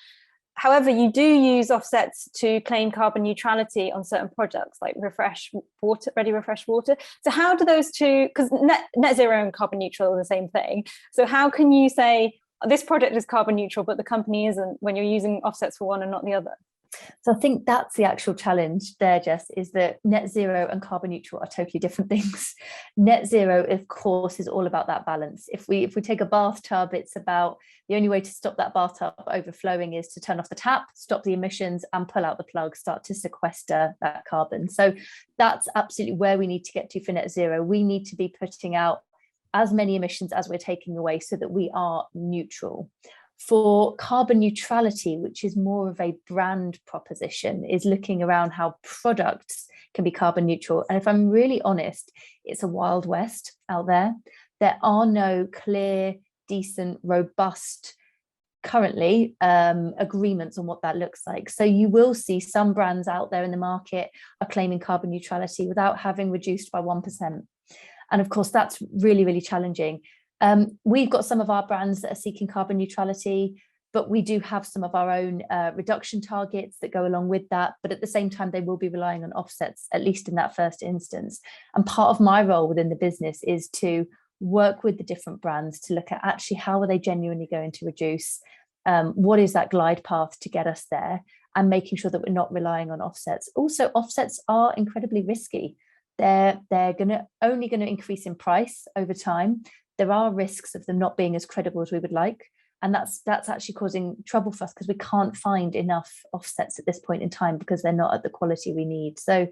Speaker 2: However, you do use offsets to claim carbon neutrality on certain products like ready refresh water. So how do those two, because net zero and carbon neutral are the same thing. So how can you say this product is carbon neutral, but the company isn't, when you're using offsets for one and not the other?
Speaker 3: So I think that's the actual challenge there, Jess, is that net zero and carbon neutral are totally different things. Net zero, of course, is all about that balance. If we take a bathtub, it's about the only way to stop that bathtub overflowing is to turn off the tap, stop the emissions and pull out the plug, start to sequester that carbon. So that's absolutely where we need to get to for net zero. We need to be putting out as many emissions as we're taking away so that we are neutral. For carbon neutrality, which is more of a brand proposition, is looking around how products can be carbon neutral. And if I'm really honest, it's a wild west out there. There are no clear, decent, robust, currently, agreements on what that looks like. So you will see some brands out there in the market are claiming carbon neutrality without having reduced by 1%. And of course, that's really, really challenging. We've got some of our brands that are seeking carbon neutrality, but we do have some of our own reduction targets that go along with that. But at the same time, they will be relying on offsets, at least in that first instance. And part of my role within the business is to work with the different brands to look at actually how are they genuinely going to reduce, what is that glide path to get us there, and making sure that we're not relying on offsets. Also, offsets are incredibly risky. They're only going to increase in price over time. There are risks of them not being as credible as we would like. And that's actually causing trouble for us because we can't find enough offsets at this point in time because they're not at the quality we need. So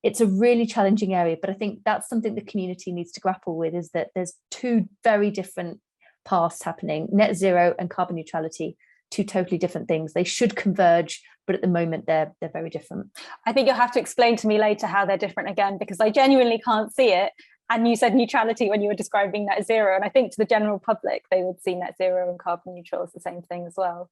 Speaker 3: it's a really challenging area, but I think that's something the community needs to grapple with, is that there's two very different paths happening. Net zero and carbon neutrality, two totally different things. They should converge, but at the moment they're very different.
Speaker 2: I think you'll have to explain to me later how they're different again, because I genuinely can't see it. And you said neutrality when you were describing net zero. And I think to the general public, they would see net zero and carbon neutral as the same thing as well.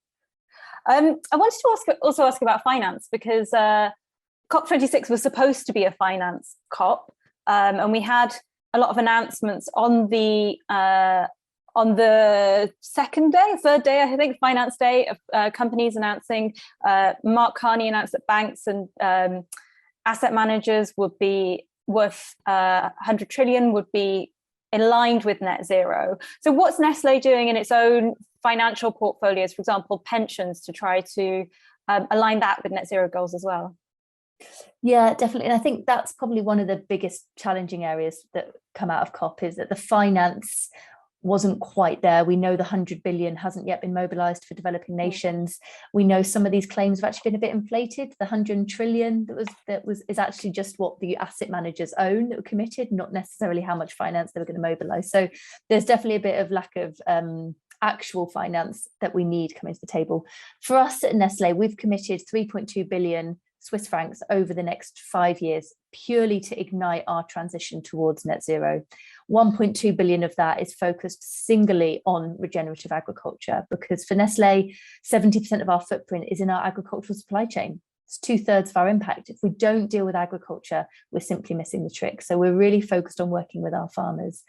Speaker 2: I wanted to also ask about finance, because COP26 was supposed to be a finance COP. And we had a lot of announcements on the third day, I think, finance day, of companies announcing. Mark Carney announced that banks and asset managers would be worth 100 trillion, would be aligned with net zero. So what's Nestlé doing in its own financial portfolios, for example, pensions, to try to align that with net zero goals as well?
Speaker 3: Yeah, definitely. And I think that's probably one of the biggest challenging areas that come out of COP, is that the finance wasn't quite there. We know the 100 billion hasn't yet been mobilized for developing nations. We know some of these claims have actually been a bit inflated. The 100 trillion is actually just what the asset managers own that were committed, not necessarily how much finance they were going to mobilize. So there's definitely a bit of lack of actual finance that we need coming to the table. For us at Nestlé, we've committed 3.2 billion Swiss francs over the next 5 years, purely to ignite our transition towards net zero. 1.2 billion of that is focused singly on regenerative agriculture, because for Nestlé, 70% of our footprint is in our agricultural supply chain. It's 2/3 of our impact. If we don't deal with agriculture, we're simply missing the trick. So we're really focused on working with our farmers.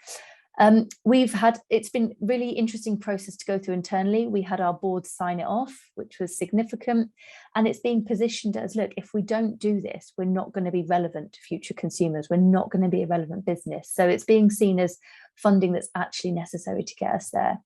Speaker 3: It's been really interesting process to go through internally. We had our board sign it off, which was significant. And it's being positioned as, look, if we don't do this, we're not going to be relevant to future consumers. We're not going to be a relevant business. So it's being seen as funding that's actually necessary to get us there.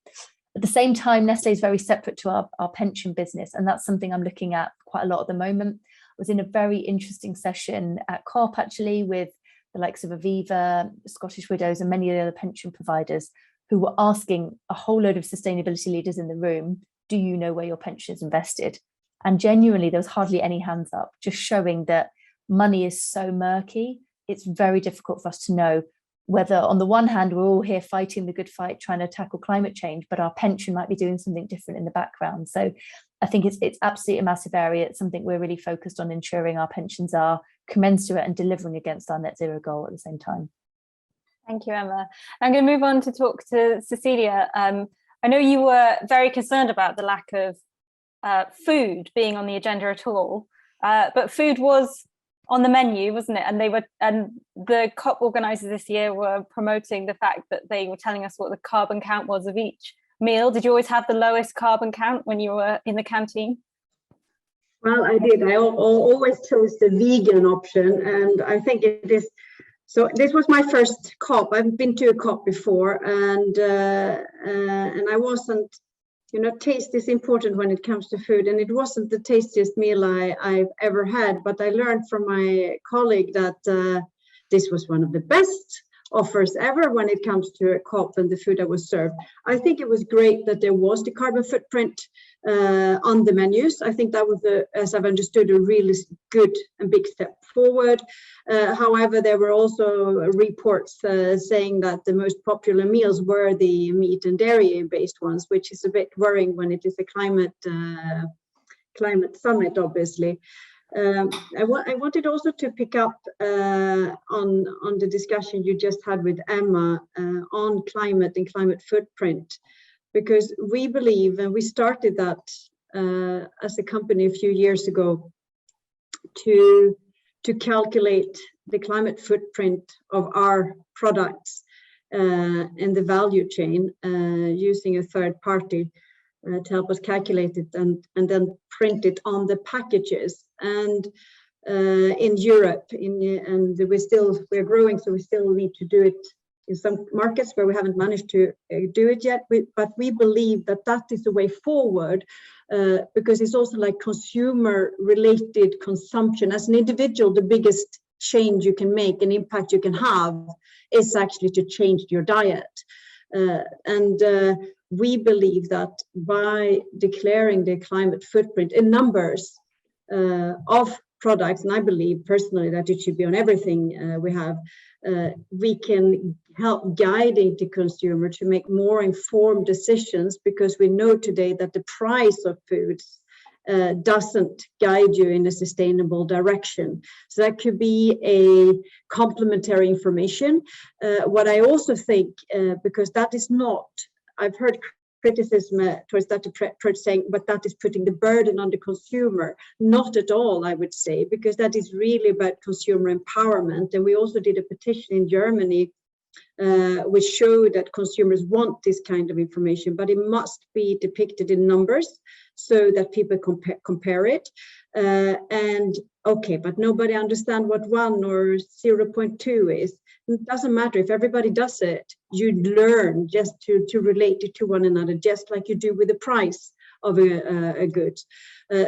Speaker 3: At the same time, Nestlé is very separate to our pension business. And that's something I'm looking at quite a lot at the moment. I was in a very interesting session at COP, actually, with the likes of Aviva, Scottish Widows, and many of the other pension providers who were asking a whole load of sustainability leaders in the room, do you know where your pension is invested? And genuinely, there was hardly any hands up, just showing that money is so murky. It's very difficult for us to know whether, on the one hand, we're all here fighting the good fight, trying to tackle climate change, but our pension might be doing something different in the background. So I think it's absolutely a massive area. It's something we're really focused on, ensuring our pensions are commensurate and delivering against our net zero goal at the same time.
Speaker 2: Thank you, Emma. I'm going to move on to talk to Cecilia. I know you were very concerned about the lack of food being on the agenda at all, but food was on the menu, wasn't it? And the COP organisers this year were promoting the fact that they were telling us what the carbon count was of each meal. Did you always have the lowest carbon count when you were in the canteen?
Speaker 5: Well, I did. I always chose the vegan option, and I think it is. So this was my first COP. I've been to a COP before, and I wasn't. Taste is important when it comes to food, and it wasn't the tastiest meal I've ever had. But I learned from my colleague that this was one of the best offers ever when it comes to a COP and the food that was served. I think it was great that there was the carbon footprint on the menus. I think that was, as I've understood, a really good and big step forward. However, there were also reports saying that the most popular meals were the meat and dairy based ones, which is a bit worrying when it is a climate summit, obviously. I wanted also to pick up on the discussion you just had with Emma on climate and climate footprint, because we believe, and we started that as a company a few years ago, to calculate the climate footprint of our products in the value chain using a third party to help us calculate it and then print it on the packages. And in Europe, and we're growing, so we still need to do it in some markets where we haven't managed to do it yet. But we believe that is the way forward, because it's also like consumer-related consumption. As an individual, the biggest change you can make, an impact you can have, is actually to change your diet. We believe that by declaring the climate footprint in numbers of products, and I believe personally that it should be on everything we have, we can help guiding the consumer to make more informed decisions, because we know today that the price of foods doesn't guide you in a sustainable direction. So that could be a complementary information. What I also think, because that is not, I've heard criticism towards that approach saying, but that is putting the burden on the consumer. Not at all, I would say, because that is really about consumer empowerment. And we also did a petition in Germany which showed that consumers want this kind of information, but it must be depicted in numbers so that people compare it. And okay, but nobody understands what 1 or 0.2 is. It doesn't matter if everybody does it. You learn just to relate it to one another, just like you do with the price of a good.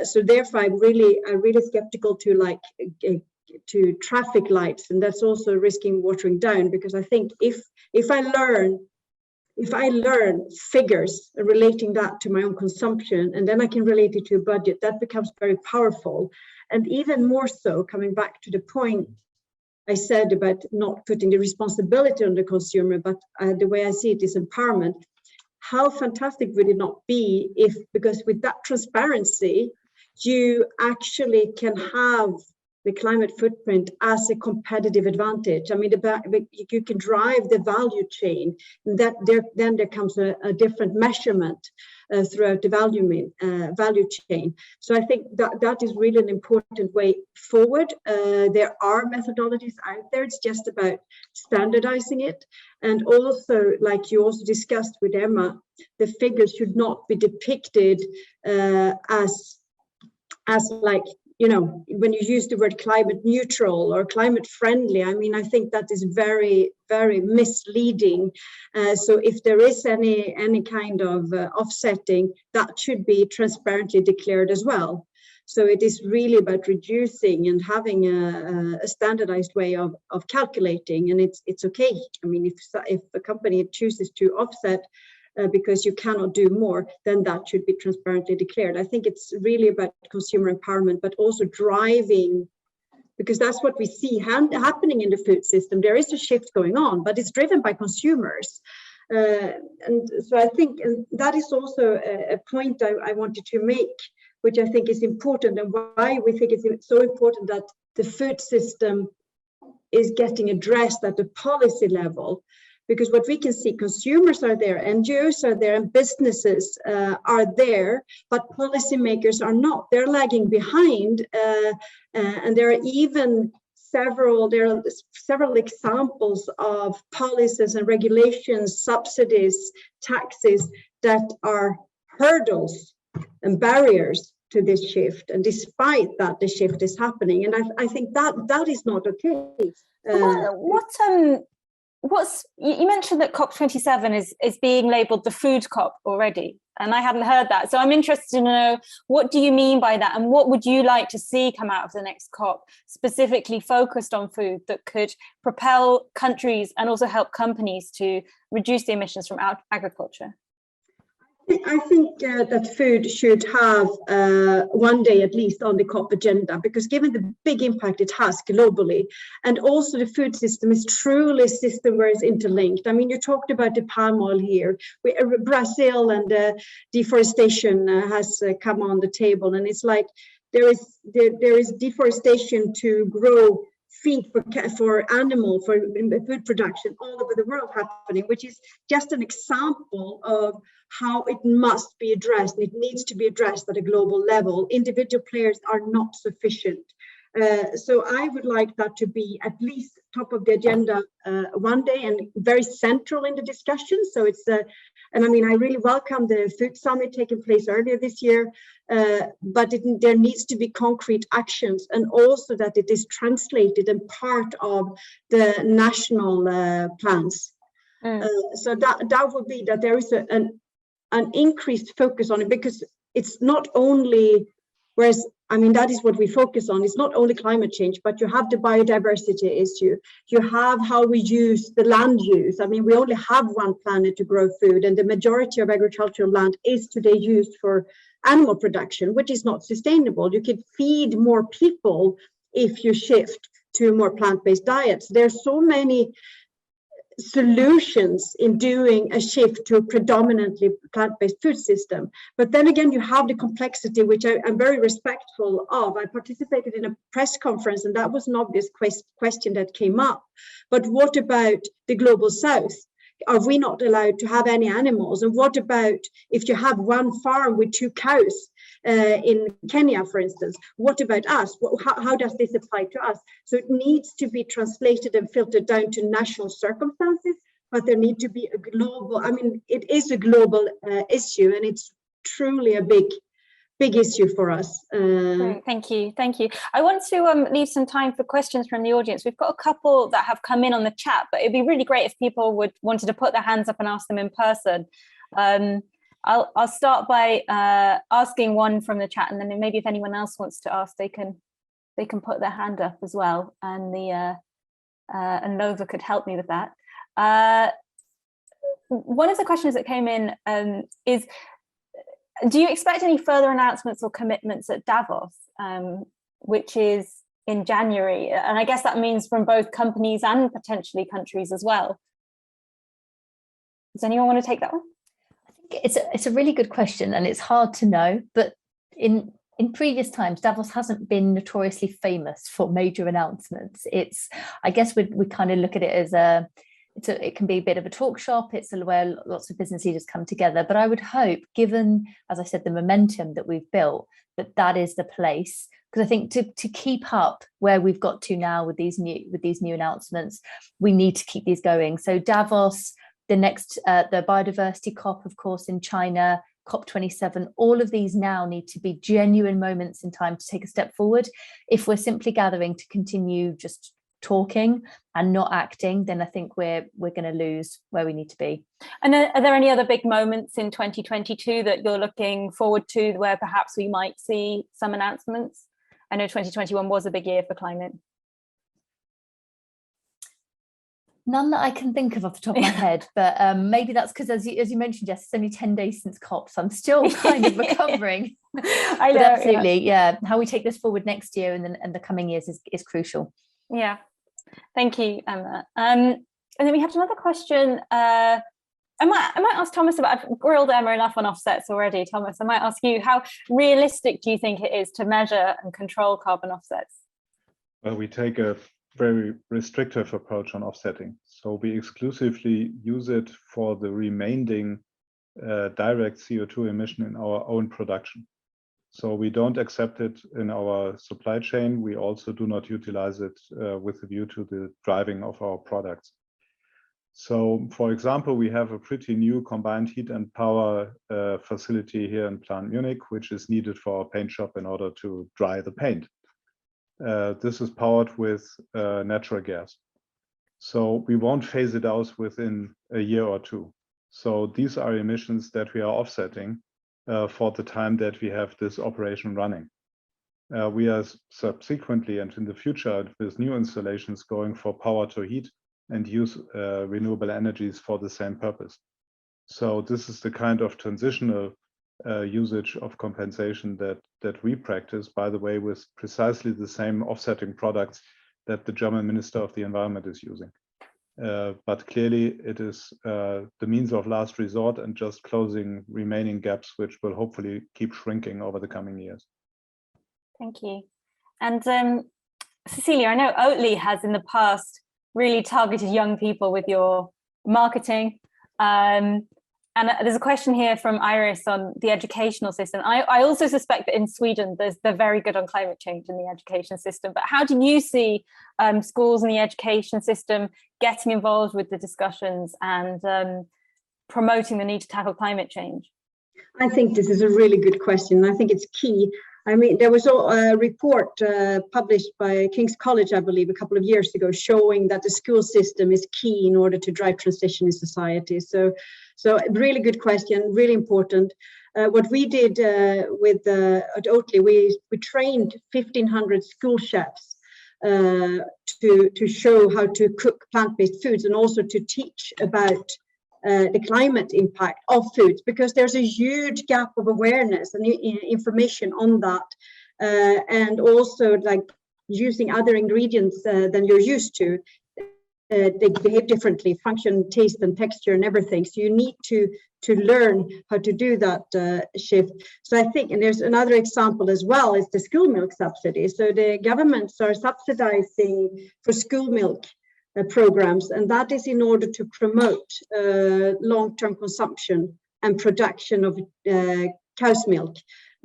Speaker 5: So therefore, I'm really skeptical to traffic lights, and that's also risking watering down, because I think if I learn figures relating that to my own consumption, and then I can relate it to a budget, that becomes very powerful. And even more so, coming back to the point I said about not putting the responsibility on the consumer, but the way I see it is empowerment. How fantastic would it not be if, because with that transparency, you actually can have the climate footprint as a competitive advantage. I mean, you can drive the value chain, and then there comes a different measurement. throughout the value chain. So I think that is really an important way forward. There are methodologies out there. It's just about standardizing it. And also, like you also discussed with Emma, the figures should not be depicted as like, you know, when you use the word climate neutral or climate friendly, I mean, I think that is very, very misleading. So if there is any kind of offsetting, that should be transparently declared as well. So it is really about reducing and having a standardized way of calculating, and it's okay. I mean, if a company chooses to offset because you cannot do more, then that should be transparently declared. I think it's really about consumer empowerment, but also driving, because that's what we see happening in the food system. There is a shift going on, but it's driven by consumers. And so I think that is also a point I wanted to make, which I think is important, and why we think it's so important that the food system is getting addressed at the policy level. Because what we can see, consumers are there, NGOs are there, and businesses are there, but policymakers are not. They're lagging behind, and there are even several examples of policies and regulations, subsidies, taxes that are hurdles and barriers to this shift. And despite that, the shift is happening, and I think that is not okay.
Speaker 2: You mentioned that COP27 is being labelled the food COP already, and I hadn't heard that. So I'm interested to know, what do you mean by that, and what would you like to see come out of the next COP specifically focused on food that could propel countries and also help companies to reduce the emissions from agriculture?
Speaker 5: I think that food should have one day at least on the COP agenda, because given the big impact it has globally, and also the food system is truly a system where it's interlinked. I mean, you talked about the palm oil here. Brazil and deforestation has come on the table, and it's like there is deforestation to grow feed for animal, for food production all over the world happening, which is just an example of how it must be addressed. And it needs to be addressed at a global level. Individual players are not sufficient. So I would like that to be at least top of the agenda one day, and very central in the discussion. So it's and I mean, I really welcome the food summit taking place earlier this year, but there needs to be concrete actions, and also that it is translated and part of the national plans. So that would be that there is an increased focus on it, because it's not only, whereas I mean, that is what we focus on. It's not only climate change, but you have the biodiversity issue. You have how we use the land use. I mean, we only have one planet to grow food, and the majority of agricultural land is today used for animal production, which is not sustainable. You can feed more people if you shift to more plant-based diets. There's so many solutions in doing a shift to a predominantly plant-based food system. But then again, you have the complexity, which I'm very respectful of. I participated in a press conference, and that was an obvious question that came up. But what about the global south? Are we not allowed to have any animals? And what about if you have one farm with 2 cows in Kenya, for instance? What about us? How does this apply to us? So it needs to be translated and filtered down to national circumstances, but there need to be a global, I mean, it is a global issue, and it's truly a big issue for us.
Speaker 2: Great, thank you. I want to leave some time for questions from the audience. We've got a couple that have come in on the chat, but it'd be really great if people wanted to put their hands up and ask them in person. I'll start by asking one from the chat, and then maybe if anyone else wants to ask, they can put their hand up as well, and and Nova could help me with that. One of the questions that came in is, do you expect any further announcements or commitments at Davos, which is in January? And I guess that means from both companies and potentially countries as well. Does anyone want to take that one?
Speaker 3: I think it's a really good question, and it's hard to know. But in previous times, Davos hasn't been notoriously famous for major announcements. I guess we kind of look at it as it can be a bit of a talk shop. It's where lots of business leaders come together. But I would hope, given, as I said, the momentum that we've built, that is the place. Because I think to keep up where we've got to now with these new announcements, we need to keep these going. So Davos, the next the biodiversity COP, of course, in China, COP27, all of these now need to be genuine moments in time to take a step forward. If we're simply gathering to continue just talking and not acting, then I think we're going to lose where we need to be.
Speaker 2: And are there any other big moments in 2022 that you're looking forward to, where perhaps we might see some announcements? I know 2021 was a big year for climate.
Speaker 3: None that I can think of off the top of my head, but maybe that's because, as you mentioned, Jess, it's only 10 days since COP, so I'm still kind of recovering.
Speaker 2: I know,
Speaker 3: but absolutely, yeah. How we take this forward next year and the coming years is crucial.
Speaker 2: Yeah, thank you, Emma. And then we have another question. I might ask Thomas about, I've grilled Emma enough on offsets already. Thomas, I might ask you, how realistic do you think it is to measure and control carbon offsets?
Speaker 4: Well, we take a very restrictive approach on offsetting. So we exclusively use it for the remaining direct CO2 emission in our own production. So we don't accept it in our supply chain. We also do not utilize it with a view to the driving of our products. So, for example, we have a pretty new combined heat and power facility here in Plant Munich, which is needed for our paint shop in order to dry the paint. This is powered with natural gas. So we won't phase it out within a year or two. So these are emissions that we are offsetting for the time that we have this operation running. We are subsequently and in the future with new installations going for power to heat and use renewable energies for the same purpose. So this is the kind of transitional usage of compensation that we practice, by the way, with precisely the same offsetting products that the German Minister of the Environment is using. But clearly it is the means of last resort and just closing remaining gaps, which will hopefully keep shrinking over the coming years.
Speaker 2: Thank you. And Cecilia, I know Oatly has in the past really targeted young people with your marketing. And there's a question here from Iris on the educational system. I also suspect that in Sweden, they're very good on climate change in the education system. But how do you see schools and the education system getting involved with the discussions and promoting the need to tackle climate change?
Speaker 5: I think this is a really good question. I think it's key. I mean, there was a report published by King's College, I believe, a couple of years ago, showing that the school system is key in order to drive transition in society. So really good question, really important. What we did at Oatly, we trained 1,500 school chefs to show how to cook plant-based foods and also to teach about the climate impact of foods, because there's a huge gap of awareness and information on that, and also like using other ingredients than you're used to. They behave differently, function, taste and texture and everything. So you need to learn how to do that shift. So I think, and there's another example as well, is the school milk subsidy. So the governments are subsidizing for school milk programs, and that is in order to promote long-term consumption and production of cow's milk.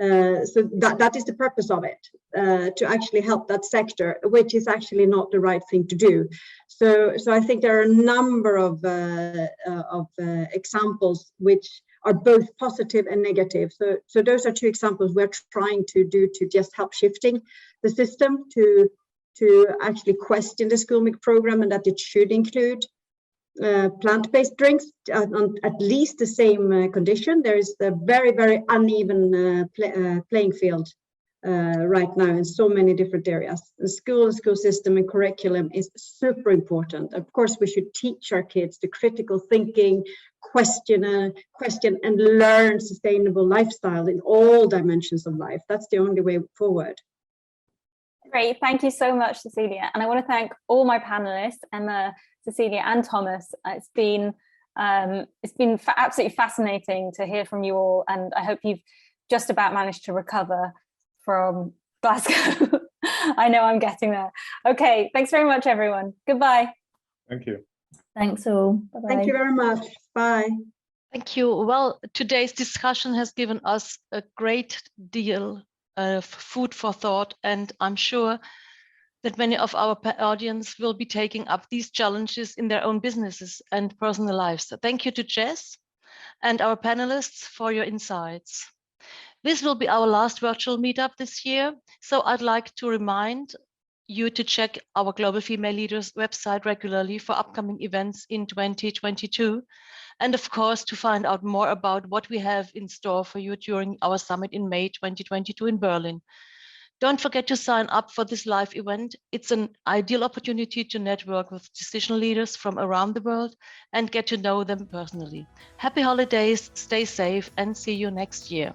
Speaker 5: So that is the purpose of it, to actually help that sector, which is actually not the right thing to do. So I think there are a number of examples which are both positive and negative. So those are two examples we're trying to do to just help shifting the system to actually question the school milk program, and that it should include plant-based drinks on at least the same condition. There is a very, very uneven playing field right now in so many different areas. The school system and curriculum is super important. Of course, we should teach our kids the critical thinking, question and learn sustainable lifestyle in all dimensions of life. That's the only way forward.
Speaker 2: Great, thank you so much, Cecilia. And I want to thank all my panelists, Emma, Cecilia and Thomas. It's been absolutely fascinating to hear from you all, and I hope you've just about managed to recover from Glasgow. I know I'm getting there. Okay, thanks very much, everyone. Goodbye.
Speaker 4: Thank you.
Speaker 3: Thanks all. Bye-bye.
Speaker 5: Thank you very much. Bye.
Speaker 1: Thank you. Well, today's discussion has given us a great deal of food for thought, and I'm sure that many of our audience will be taking up these challenges in their own businesses and personal lives. So thank you to Jess and our panelists for your insights. This will be our last virtual meetup this year, so I'd like to remind you to check our Global Female Leaders website regularly for upcoming events in 2022. And of course, to find out more about what we have in store for you during our summit in May 2022 in Berlin. Don't forget to sign up for this live event. It's an ideal opportunity to network with decision leaders from around the world and get to know them personally. Happy holidays, stay safe, and see you next year.